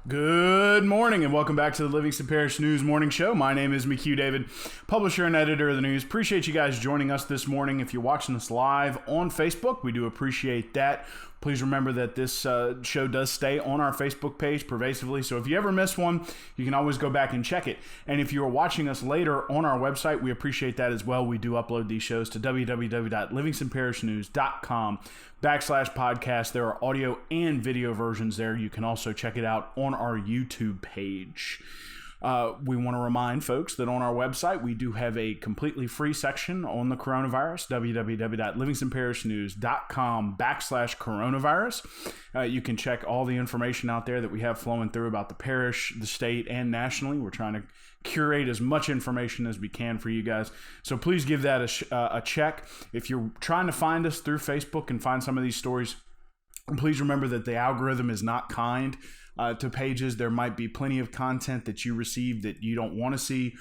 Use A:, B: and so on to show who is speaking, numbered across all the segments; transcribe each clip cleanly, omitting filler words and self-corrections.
A: Good morning and welcome back to the Livingston Parish News Morning Show. My name is McHugh David, publisher and editor of the news. Appreciate you guys joining us this morning. If you're watching us live on Facebook, we do appreciate that. Please remember that this show does stay on our Facebook page pervasively, so if you ever miss one, you can always go back and check it. And if you are watching us later on our website, we appreciate that as well. We do upload these shows to www.livingstonparishnews.com/podcast. There are audio and video versions there. You can also check it out on our YouTube page. We want to remind folks that on our website, we do have a completely free section on the coronavirus, www.livingstonparishnews.com/coronavirus. You can check all the information out there that we have flowing through about the parish, the state, and nationally. We're trying to curate as much information as we can for you guys. So please give that a check. If you're trying to find us through Facebook and find some of these stories, please remember that the algorithm is not kind to pages. There might be plenty of content that you receive that you don't want to see.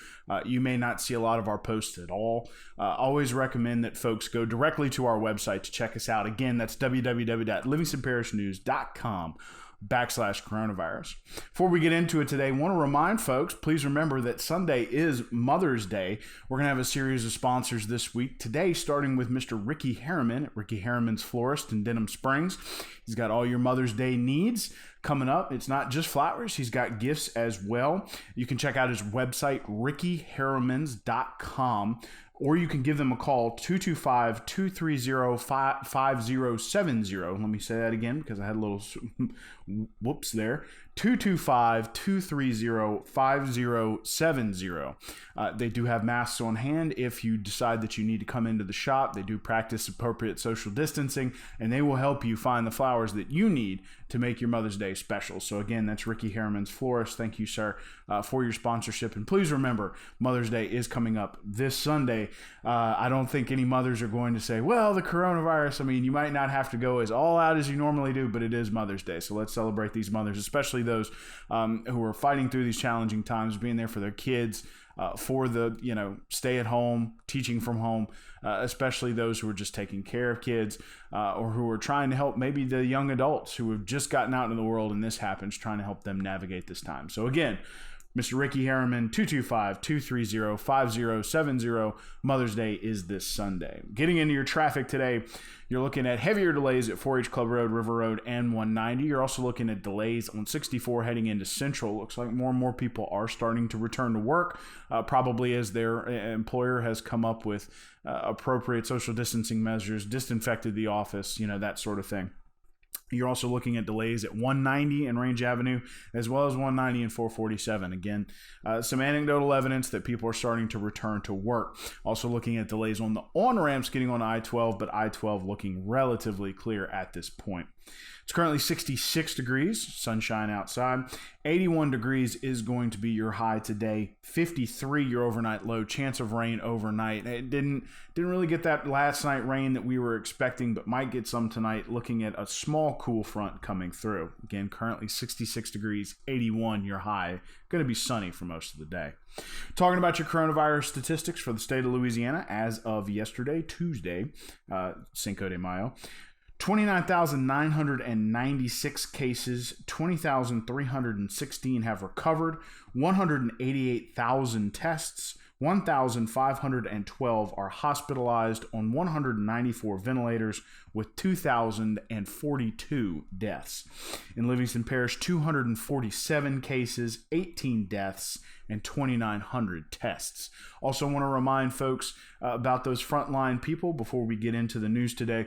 A: You may not see a lot of our posts at all. Always recommend that folks go directly to our website to check us out. Again, that's www.livingstonparishnews.com/coronavirus. Before we get into it today, I want to remind folks, please remember that Sunday is Mother's Day. We're going to have a series of sponsors this week. Today, starting with Mr. Ricky Harriman at Ricky Harriman's Florist in Denham Springs. He's got all your Mother's Day needs coming up. It's not just flowers. He's got gifts as well. You can check out his website, rickyharrimans.com. Or you can give them a call, 225-230-5070. Let me say that again because I had a little whoops there. 225-230-5070. They do have masks on hand if you decide that you need to come into the shop. They do practice appropriate social distancing, and they will help you find the flowers that you need to make your Mother's Day special. So again, that's Ricky Harriman's Florist. Thank you, sir, for your sponsorship. And please remember, Mother's Day is coming up this Sunday. I don't think any mothers are going to say, well, the coronavirus, I mean, you might not have to go as all out as you normally do, but it is Mother's Day. So let's celebrate these mothers, especially those who are fighting through these challenging times, being there for their kids, for the, stay at home, teaching from home, especially those who are just taking care of kids or who are trying to help maybe the young adults who have just gotten out into the world and this happens, trying to help them navigate this time. So again, Mr. Ricky Harriman, 225-230-5070. Mother's Day is this Sunday. Getting into your traffic today, you're looking at heavier delays at 4H Club Road, River Road, and 190. You're also looking at delays on 64 heading into Central. Looks like more and more people are starting to return to work, probably as their employer has come up with appropriate social distancing measures, disinfected the office, that sort of thing. You're also looking at delays at 190 and Range Avenue, as well as 190 and 447. Again, some anecdotal evidence that people are starting to return to work. Also looking at delays on the on-ramps getting on I-12, but I-12 looking relatively clear at this point. It's currently 66 degrees, sunshine outside. 81 degrees is going to be your high today. 53 your overnight low. Chance of rain overnight. It didn't really get that last night rain that we were expecting, but might get some tonight. Looking at a small cool front coming through. Again, currently 66 degrees, 81 your high. Going to be sunny for most of the day. Talking about your coronavirus statistics for the state of Louisiana as of yesterday, Tuesday, Cinco de Mayo. 29,996 cases, 20,316 have recovered, 188,000 tests, 1,512 are hospitalized on 194 ventilators with 2,042 deaths. In Livingston Parish, 247 cases, 18 deaths, and 2,900 tests. Also want to remind folks about those frontline people before we get into the news today.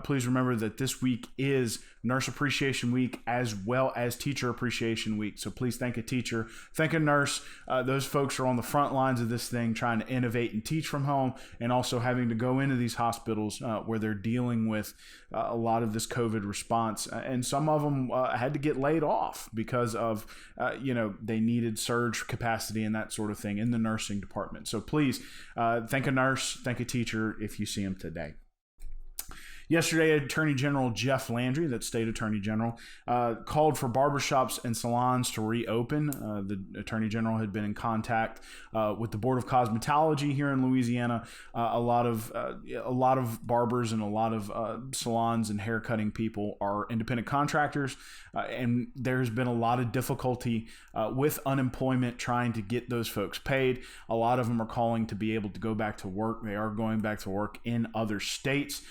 A: Please remember that this week is Nurse Appreciation Week as well as Teacher Appreciation Week. So please thank a teacher, thank a nurse. Those folks are on the front lines of this thing trying to innovate and teach from home, and also having to go into these hospitals where they're dealing with a lot of this COVID response. And some of them had to get laid off because of, they needed surge capacity and that sort of thing in the nursing department. So please thank a nurse, thank a teacher if you see them today. Yesterday, Attorney General Jeff Landry, that's State Attorney General, called for barbershops and salons to reopen. The Attorney General had been in contact with the Board of Cosmetology here in Louisiana. A lot of barbers and a lot of salons and hair cutting people are independent contractors, and there's been a lot of difficulty with unemployment trying to get those folks paid. A lot of them are calling to be able to go back to work. They are going back to work in other states,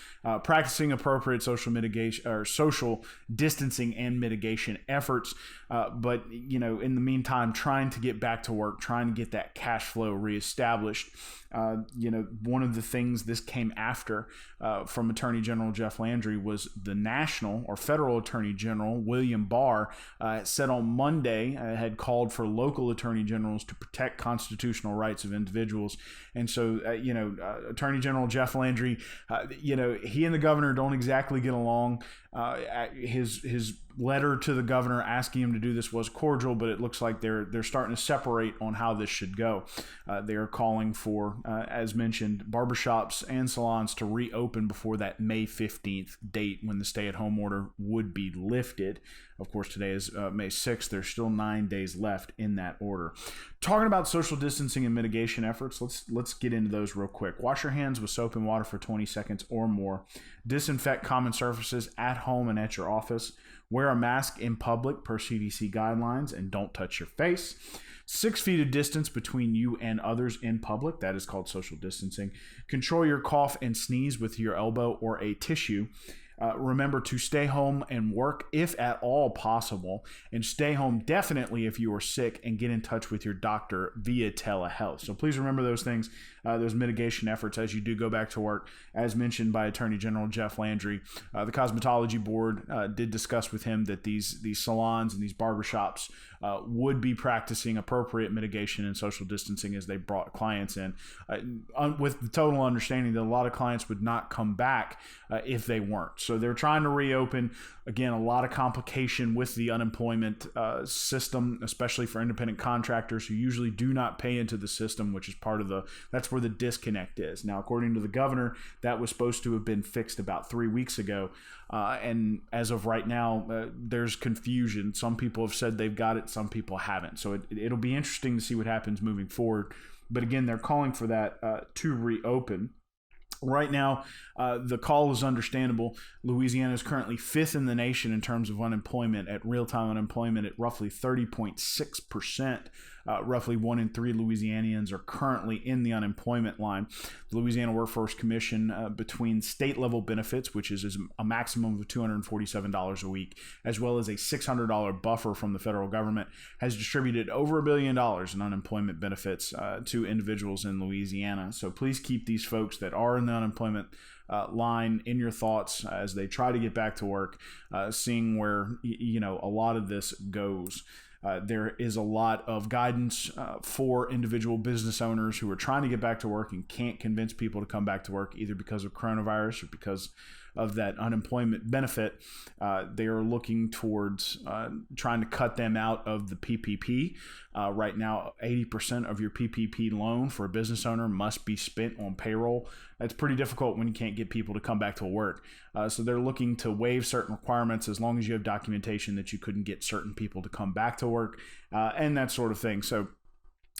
A: practicing appropriate social mitigation or social distancing and mitigation efforts. But in the meantime, trying to get back to work, trying to get that cash flow reestablished. One of the things this came after from Attorney General Jeff Landry was the national or federal Attorney General William Barr said on Monday had called for local attorney generals to protect constitutional rights of individuals. And so, Attorney General Jeff Landry, he and the governor don't exactly get along. His letter to the governor asking him to do this was cordial, but it looks like they're starting to separate on how this should go. They are calling for, as mentioned, barbershops and salons to reopen before that May 15th date when the stay-at-home order would be lifted. Of course, today is May 6th. There's still 9 days left in that order. Talking about social distancing and mitigation efforts, let's get into those real quick. Wash your hands with soap and water for 20 seconds or more. Disinfect common surfaces at home and at your office. Wear a mask in public per CDC guidelines and don't touch your face. 6 feet of distance between you and others in public. That is called social distancing. Control your cough and sneeze with your elbow or a tissue. Remember to stay home and work if at all possible, and stay home definitely if you are sick, and get in touch with your doctor via telehealth. So please remember those things, those mitigation efforts as you do go back to work. As mentioned by Attorney General Jeff Landry, the Cosmetology Board did discuss with him that these salons and these barbershops would be practicing appropriate mitigation and social distancing as they brought clients in, with the total understanding that a lot of clients would not come back if they weren't. So they're trying to reopen. Again, a lot of complication with the unemployment system, especially for independent contractors who usually do not pay into the system, which is that's where the disconnect is. Now, according to the governor, that was supposed to have been fixed about 3 weeks ago. And as of right now, there's confusion. Some people have said they've got it, some people haven't. So it'll be interesting to see what happens moving forward. But again, they're calling for that to reopen. Right now, the call is understandable. Louisiana is currently 5th in the nation in terms of unemployment, at real-time unemployment at roughly 30.6%. Roughly 1 in 3 Louisianians are currently in the unemployment line. The Louisiana Workforce Commission, between state-level benefits, which is a maximum of $247 a week, as well as a $600 buffer from the federal government, has distributed over $1 billion in unemployment benefits to individuals in Louisiana. So please keep these folks that are in the unemployment line in your thoughts as they try to get back to work, seeing where a lot of this goes. There is a lot of guidance for individual business owners who are trying to get back to work and can't convince people to come back to work, either because of coronavirus or because of that unemployment benefit. They are looking towards trying to cut them out of the PPP. Right now, 80% of your PPP loan for a business owner must be spent on payroll. That's pretty difficult when you can't get people to come back to work. So they're looking to waive certain requirements as long as you have documentation that you couldn't get certain people to come back to work, and that sort of thing. So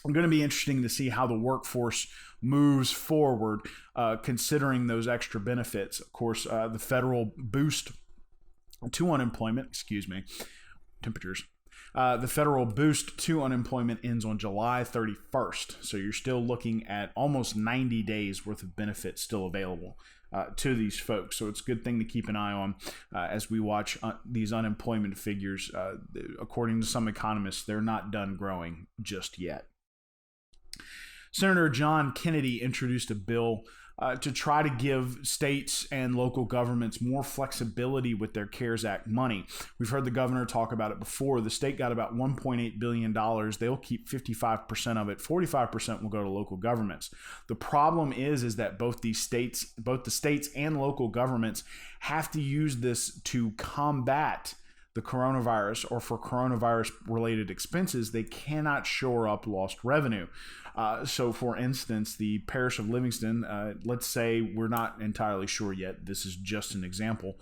A: it's going to be interesting to see how the workforce moves forward, considering those extra benefits. Of course, the federal boost to unemployment, the federal boost to unemployment ends on July 31st. So you're still looking at almost 90 days worth of benefits still available to these folks. So it's a good thing to keep an eye on as we watch these unemployment figures. According to some economists, they're not done growing just yet. Senator John Kennedy introduced a bill to try to give states and local governments more flexibility with their CARES Act money. We've heard the governor talk about it before. The state got about $1.8 billion. They'll keep 55% of it. 45% will go to local governments. The problem is that both the states and local governments have to use this to combat the coronavirus or for coronavirus-related expenses, they cannot shore up lost revenue. So, for instance, the parish of Livingston, let's say we're not entirely sure yet. This is just an example.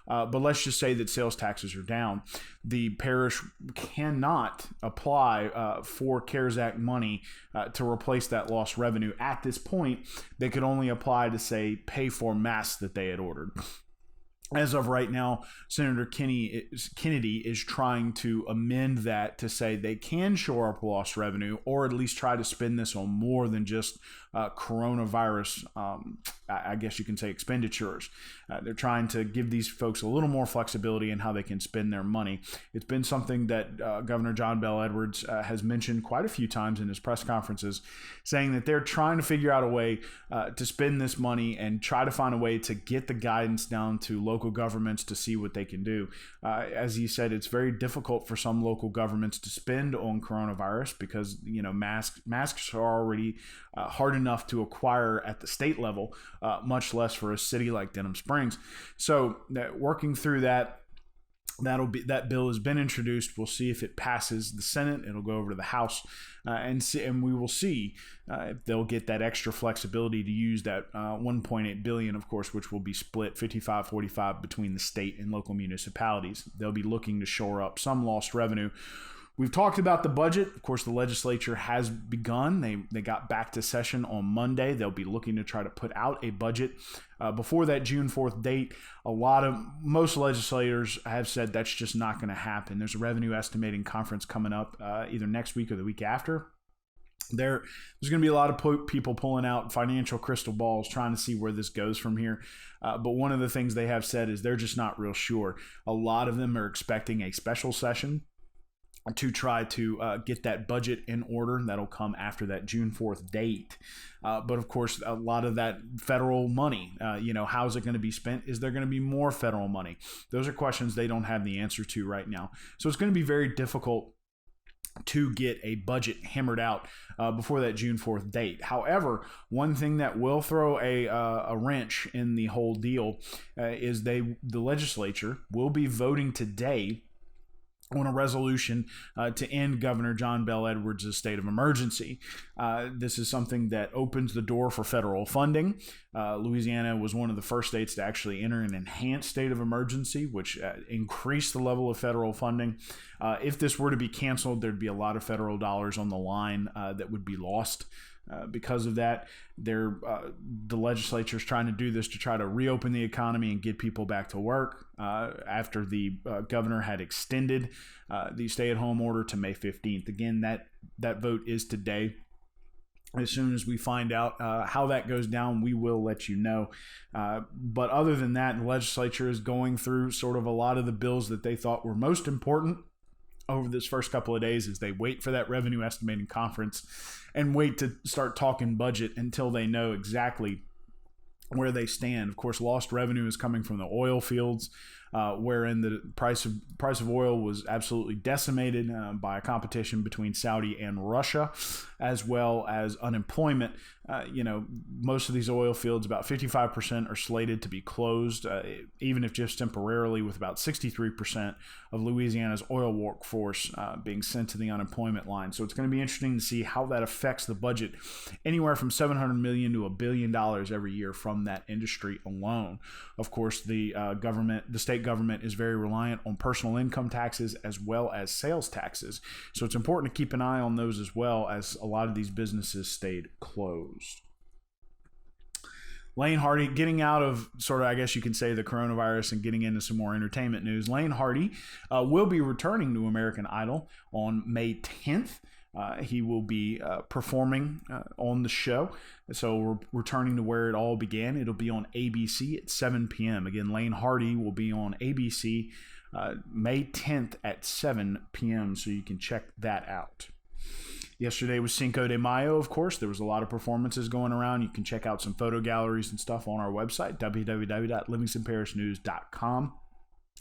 A: But let's just say that sales taxes are down. The parish cannot apply for CARES Act money to replace that lost revenue. At this point, they could only apply to, say, pay for masks that they had ordered. As of right now, Senator Kennedy is trying to amend that to say they can shore up lost revenue, or at least try to spend this on more than just coronavirus, I guess you can say, expenditures. They're trying to give these folks a little more flexibility in how they can spend their money. It's been something that Governor John Bel Edwards has mentioned quite a few times in his press conferences, saying that they're trying to figure out a way to spend this money and try to find a way to get the guidance down to local governments to see what they can do. As he said, it's very difficult for some local governments to spend on coronavirus because, masks are already hard enough to acquire at the state level, much less for a city like Denham Springs. So working through that, that bill has been introduced. We'll see if it passes the Senate. It'll go over to the House, and we will see if they'll get that extra flexibility to use that $1.8 billion, of course, which will be split 55-45 between the state and local municipalities. They'll be looking to shore up some lost revenue. We've talked about the budget. Of course, the legislature has begun. They got back to session on Monday. They'll be looking to try to put out a budget before that June 4th date. Most legislators have said that's just not going to happen. There's a revenue estimating conference coming up either next week or the week after. There's going to be a lot of people pulling out financial crystal balls trying to see where this goes from here. But one of the things they have said is they're just not real sure. A lot of them are expecting a special session to try to get that budget in order. That'll come after that June 4th date. But of course, a lot of that federal money, how's it going to be spent? Is there going to be more federal money? Those are questions they don't have the answer to right now. So it's going to be very difficult to get a budget hammered out before that June 4th date. However, one thing that will throw a wrench in the whole deal is the legislature will be voting today on a resolution to end Governor John Bel Edwards' state of emergency. This is something that opens the door for federal funding. Louisiana was one of the first states to actually enter an enhanced state of emergency, which increased the level of federal funding. If this were to be canceled, there'd be a lot of federal dollars on the line that would be lost. Because of that, the legislature is trying to do this to try to reopen the economy and get people back to work after the governor had extended the stay-at-home order to May 15th. Again, that vote is today. As soon as we find out how that goes down, we will let you know. But other than that, the legislature is going through sort of a lot of the bills that they thought were most important over this first couple of days as they wait for that revenue estimating conference and wait to start talking budget until they know exactly where they stand. Of course, lost revenue is coming from the oil fields, wherein the price of oil was absolutely decimated by a competition between Saudi and Russia, as well as unemployment. Most of these oil fields, about 55% are slated to be closed, even if just temporarily, with about 63% of Louisiana's oil workforce being sent to the unemployment line. So it's going to be interesting to see how that affects the budget, anywhere from $700 million to $1 billion every year from that industry alone. Of course, the state government is very reliant on personal income taxes as well as sales taxes. So it's important to keep an eye on those as well, as a lot of these businesses stayed closed. Lane Hardy, getting out of sort of, I guess you can say, the coronavirus and getting into some more entertainment news. Lane Hardy will be returning to American Idol on May 10th. He will be performing on the show. So we're returning to where it all began. It'll be on ABC at 7 p.m. Again, Lane Hardy will be on ABC May 10th at 7 p.m. So you can check that out. Yesterday was Cinco de Mayo, of course. There was a lot of performances going around. You can check out some photo galleries and stuff on our website, www.livingstonparishnews.com.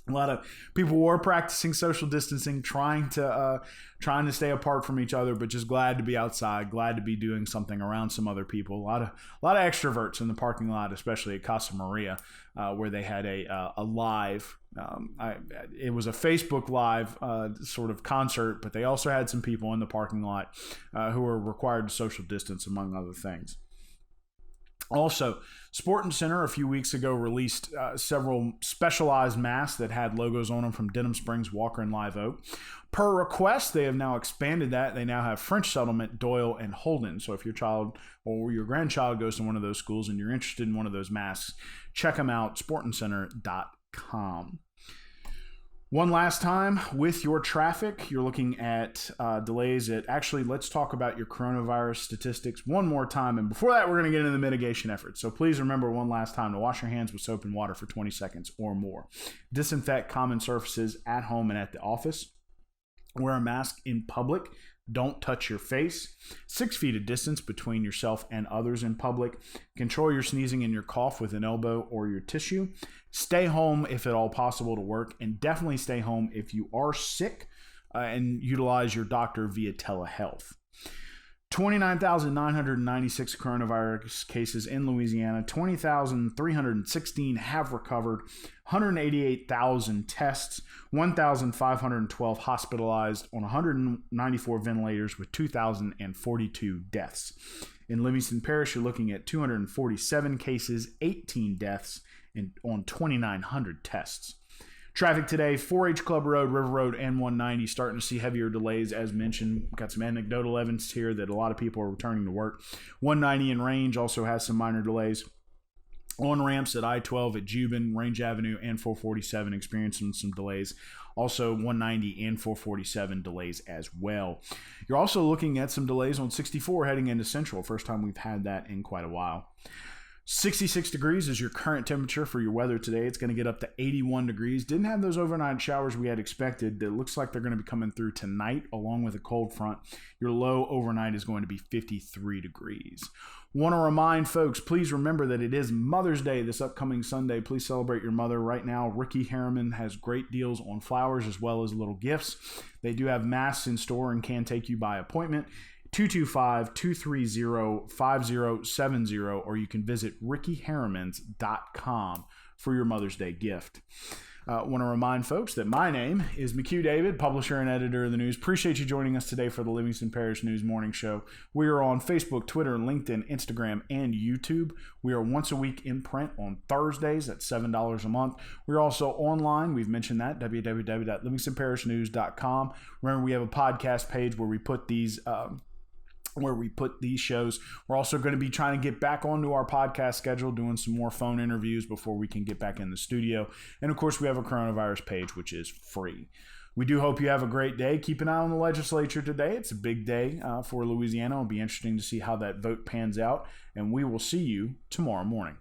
A: A lot of people were practicing social distancing, trying to stay apart from each other, but just glad to be outside, glad to be doing something around some other people. A lot of extroverts in the parking lot, especially at Casa Maria, where they had a live. It was a Facebook Live sort of concert, but they also had some people in the parking lot who were required to social distance, among other things. Also, Sporting Center a few weeks ago released several specialized masks that had logos on them from Denham Springs, Walker, and Live Oak. Per request, they have now expanded that. They now have French Settlement, Doyle, and Holden. So if your child or your grandchild goes to one of those schools and you're interested in one of those masks, check them out, sportingcenter.com. One last time with your traffic, you're looking at delays at, actually, let's talk about your coronavirus statistics one more time. And before that, we're going to get into the mitigation efforts. So please remember one last time to wash your hands with soap and water for 20 seconds or more. Disinfect common surfaces at home and at the office. Wear a mask in public. Don't touch your face. 6 feet of distance between yourself and others in public. Control your sneezing and your cough with an elbow or your tissue. Stay home if at all possible to work, and definitely stay home if you are sick, and utilize your doctor via telehealth. 29,996 coronavirus cases in Louisiana. 20,316 have recovered. 188,000 tests. 1,512 hospitalized on 194 ventilators with 2,042 deaths. In Livingston Parish, you're looking at 247 cases, 18 deaths, and on 2,900 tests. Traffic today, 4-H Club Road, River Road, and 190, starting to see heavier delays as mentioned. Got some anecdotal evidence here that a lot of people are returning to work. 190 in Range also has some minor delays. On-ramps at I-12 at Jubin, Range Avenue, and 447 experiencing some delays. Also 190 and 447 delays as well. You're also looking at some delays on 64 heading into Central. First time we've had that in quite a while. 66 degrees is your current temperature for your weather today. It's going to get up to 81 degrees. Didn't have those overnight showers we had expected. It looks like they're going to be coming through tonight along with a cold front. Your low overnight is going to be 53 degrees. Want to remind folks, please remember that it is Mother's Day this upcoming Sunday. Please celebrate your mother. Right now, Ricky Harriman has great deals on flowers as well as little gifts. They do have masks in store and can take you by appointment. 225-230-5070, or you can visit rickyharrimans.com for your Mother's Day gift. Want to remind folks that my name is McHugh David, publisher and editor of the news. Appreciate you joining us today for the Livingston Parish News Morning Show. We are on Facebook, Twitter, LinkedIn, Instagram, and YouTube. We are once a week in print on Thursdays at $7 a month. We're also online. We've mentioned that, www.livingstonparishnews.com. Remember, we have a podcast page where we put these shows. We're also going to be trying to get back onto our podcast schedule, doing some more phone interviews before we can get back in the studio. And of course, we have a coronavirus page, which is free. We do hope you have a great day. Keep an eye on the legislature today. It's a big day for Louisiana. It'll be interesting to see how that vote pans out. And we will see you tomorrow morning.